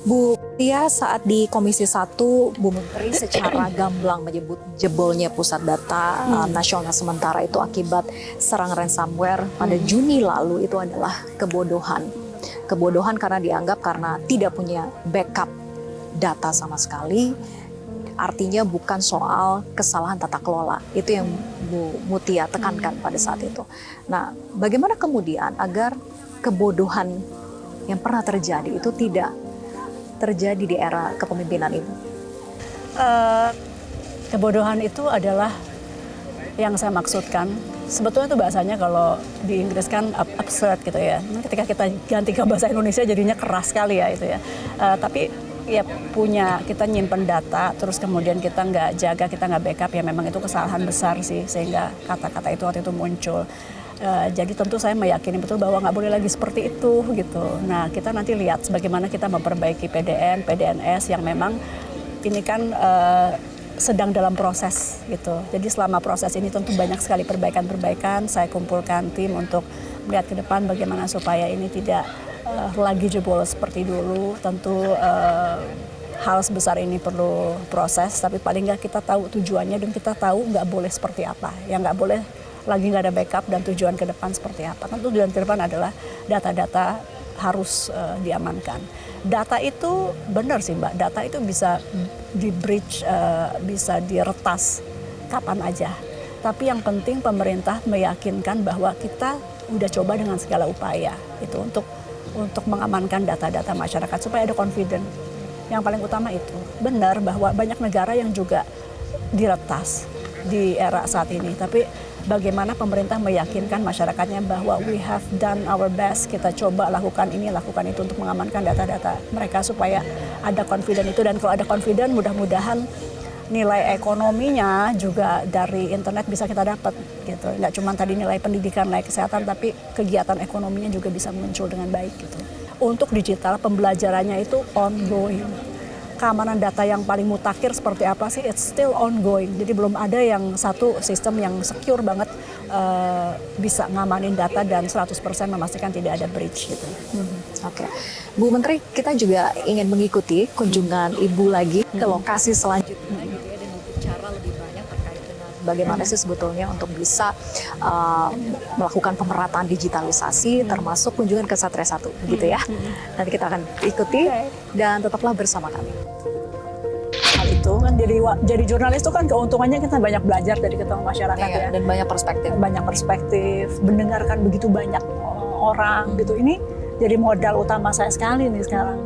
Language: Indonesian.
Bu Tia, saat di Komisi 1, Bu Menteri secara gamblang menyebut jebolnya pusat data nasional sementara itu akibat serangan ransomware pada Juni lalu itu adalah kebodohan. Kebodohan karena dianggap karena tidak punya backup data sama sekali. Artinya bukan soal kesalahan tata kelola. Itu yang Bu Mutia tekankan pada saat itu. Nah, bagaimana kemudian agar kebodohan yang pernah terjadi itu tidak terjadi di era kepemimpinan Ibu? Kebodohan itu adalah yang saya maksudkan. Sebetulnya itu bahasanya kalau di Inggris kan absurd gitu ya. Ketika kita ganti ke bahasa Indonesia jadinya keras sekali ya itu ya. Tapi ya kita nyimpen data, terus kemudian kita nggak jaga, kita nggak backup, ya memang itu kesalahan besar sih sehingga kata-kata itu waktu itu muncul. Jadi tentu saya meyakini betul bahwa nggak boleh lagi seperti itu gitu. Nah, kita nanti lihat bagaimana kita memperbaiki PDN, PDNS yang memang ini kan sedang dalam proses gitu. Jadi selama proses ini tentu banyak sekali perbaikan-perbaikan. Saya kumpulkan tim untuk melihat ke depan bagaimana supaya ini tidak lagi jebol seperti dulu. Tentu hal sebesar ini perlu proses, tapi paling nggak kita tahu tujuannya dan kita tahu nggak boleh seperti apa. Yang nggak boleh lagi nggak ada backup dan tujuan ke depan seperti apa. Kan tujuan ke depan adalah data-data harus diamankan. Data itu benar sih Mbak, data itu bisa di breach, bisa diretas kapan aja. Tapi yang penting pemerintah meyakinkan bahwa kita udah coba dengan segala upaya itu untuk mengamankan data-data masyarakat supaya ada confident. Yang paling utama itu. Benar bahwa banyak negara yang juga diretas di era saat ini, tapi bagaimana pemerintah meyakinkan masyarakatnya bahwa we have done our best, kita coba lakukan ini, lakukan itu untuk mengamankan data-data mereka supaya ada confident itu. Dan kalau ada confident, mudah-mudahan nilai ekonominya juga dari internet bisa kita dapat gitu. Nggak cuma tadi nilai pendidikan, nilai kesehatan, tapi kegiatan ekonominya juga bisa muncul dengan baik gitu. Untuk digital, pembelajarannya itu ongoing. Keamanan data yang paling mutakhir seperti apa sih? It's still ongoing. Jadi belum ada yang satu sistem yang secure banget bisa ngamanin data dan 100% memastikan tidak ada breach gitu. Oke. Bu Menteri, kita juga ingin mengikuti kunjungan Ibu lagi ke lokasi selanjutnya gitu ya, dan bicara lebih banyak terkait dengan bagaimana sih sebetulnya untuk bisa melakukan pemerataan digitalisasi termasuk kunjungan ke Satria 1 begitu ya. Nanti kita akan ikuti dan tetaplah bersama kami. Hal itu kan jadi jurnalis itu kan keuntungannya kita banyak belajar dari ketemu masyarakat ya. Dan banyak perspektif. Banyak perspektif, mendengarkan begitu banyak orang gitu. Ini jadi modal utama saya sekali nih sekarang.